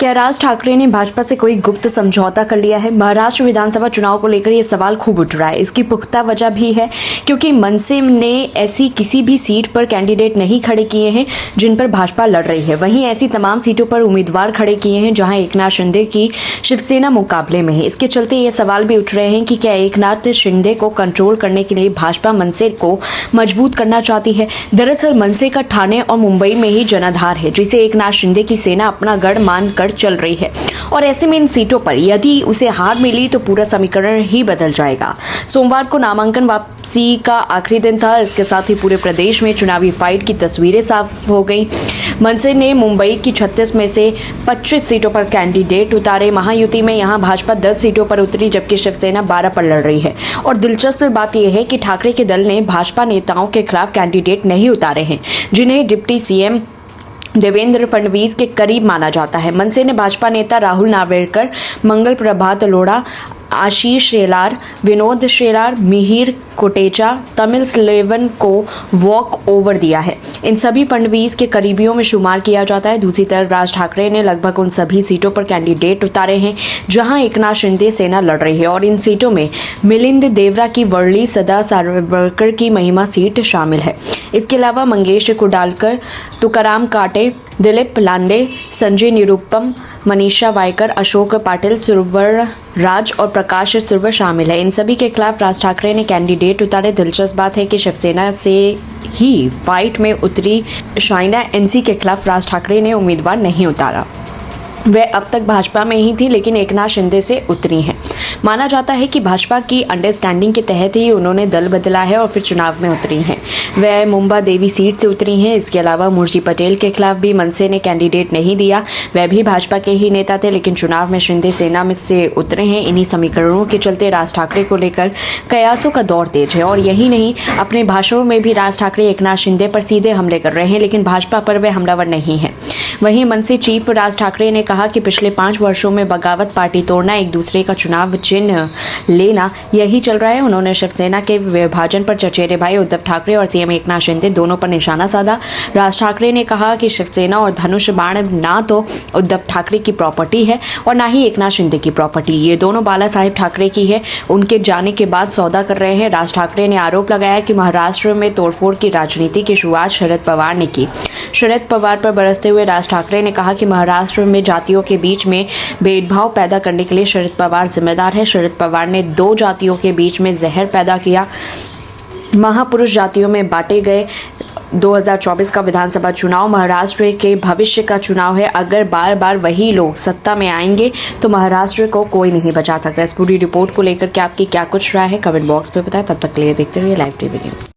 क्या राज ठाकरे ने भाजपा से कोई गुप्त समझौता कर लिया है? महाराष्ट्र विधानसभा चुनाव को लेकर यह सवाल खूब उठ रहा है। इसकी पुख्ता वजह भी है क्योंकि मनसे ने ऐसी किसी भी सीट पर कैंडिडेट नहीं खड़े किए हैं जिन पर भाजपा लड़ रही है। वहीं ऐसी तमाम सीटों पर उम्मीदवार खड़े किए हैं जहां एकनाथ शिंदे की शिवसेना मुकाबले में है। इसके चलते ये सवाल भी उठ रहे हैं कि क्या एकनाथ शिंदे को कंट्रोल करने के लिए भाजपा मनसे को मजबूत करना चाहती है। दरअसल मनसे का ठाणे और मुंबई में ही जनाधार है जिसे एकनाथ शिंदे की सेना अपना गढ़ मानकर चल रही है और ऐसे में इन सीटों पर यदि उसे हार मिली तो पूरा समीकरण ही बदल जाएगा। सोमवार को नामांकन वापसी का आखिरी दिन था। इसके साथ ही पूरे प्रदेश में चुनावी फाइट की तस्वीरें साफ हो गई। मनसे ने मुंबई की 36 में से 25 सीटों पर कैंडिडेट उतारे। महायुति में यहां भाजपा 10 सीटों पर उतरी जबकि शिवसेना 12 पर लड़ रही है। और दिलचस्प बात यह है कि ठाकरे के दल ने भाजपा नेताओं के खिलाफ कैंडिडेट नहीं उतारे हैं जिन्हें डिप्टी सीएम देवेंद्र फडणवीस के करीब माना जाता है। मनसे ने भाजपा नेता राहुल नार्वेकर, मंगल प्रभात अरोड़ा, आशीष शेलार, विनोद शेलार, मिहिर कोटेचा, तमिल स्लेवन को वॉक ओवर दिया है। इन सभी फडणवीस के करीबियों में शुमार किया जाता है। दूसरी तरफ राज ठाकरे ने लगभग उन सभी सीटों पर कैंडिडेट उतारे हैं जहां एकनाथ शिंदे सेना लड़ रही है और इन सीटों में मिलिंद देवरा की वर्ली, सदा सावरकर की महिमा सीट शामिल है। इसके अलावा मंगेश कुडालकर, तुकाराम काटे, दिलीप लांडे, संजय निरुपम, मनीषा वायकर, अशोक पाटिल, सुरवर राज और प्रकाश सुरवर शामिल है। इन सभी के खिलाफ राज ठाकरे ने कैंडिडेट उतारे। दिलचस्प बात है कि शिवसेना से ही फाइट में उतरी शाइना एनसी के खिलाफ राज ठाकरे ने उम्मीदवार नहीं उतारा। वह अब तक भाजपा में ही थी लेकिन एकनाथ शिंदे से उतरी हैं। माना जाता है कि भाजपा की अंडरस्टैंडिंग के तहत ही उन्होंने दल बदला है और फिर चुनाव में उतरी हैं। वह मुंबा देवी सीट से उतरी हैं। इसके अलावा मुर्जी पटेल के खिलाफ भी मनसे ने कैंडिडेट नहीं दिया। वह भी भाजपा के ही नेता थे लेकिन चुनाव में शिंदे सेना में से उतरे हैं। इन्हीं समीकरणों के चलते राज ठाकरे को लेकर कयासों का दौर तेज है। और यही नहीं, अपने भाषणों में भी राज ठाकरे एकनाथ शिंदे पर सीधे हमले कर रहे हैं लेकिन भाजपा पर वे हमलावर नहीं है। वहीं मनसे चीफ राज ठाकरे ने कहा कि पिछले 5 वर्षों में बगावत, पार्टी तोड़ना, एक दूसरे का चुनाव चिन्ह लेना यही चल रहा है। उन्होंने शिवसेना के विभाजन पर चचेरे भाई उद्धव ठाकरे और सीएम एकनाथ शिंदे दोनों पर निशाना साधा। राज ठाकरे ने कहा कि शिवसेना और धनुष बाण ना तो उद्धव ठाकरे की प्रॉपर्टी है और ना ही एकनाथ शिंदे की प्रॉपर्टी। ये दोनों बाला साहेब ठाकरे की है। उनके जाने के बाद सौदा कर रहे हैं। राज ठाकरे ने आरोप लगाया कि महाराष्ट्र में तोड़फोड़ की राजनीति की शुरुआत शरद पवार ने की। शरद पवार पर बरसते हुए राज ठाकरे ने कहा कि महाराष्ट्र में जातियों के बीच में भेदभाव पैदा करने के लिए शरद पवार जिम्मेदार है। शरद पवार ने 2 जातियों के बीच में जहर पैदा किया। महापुरुष जातियों में बांटे गए। 2024 का विधानसभा चुनाव महाराष्ट्र के भविष्य का चुनाव है। अगर बार बार वही लोग सत्ता में आएंगे तो महाराष्ट्र को कोई नहीं बचा सकता। इस पूरी रिपोर्ट को लेकर के आपकी क्या कुछ राय है कमेंट बॉक्स में बताएं। तब तक के लिए देखते रहिए लाइव टीवी न्यूज।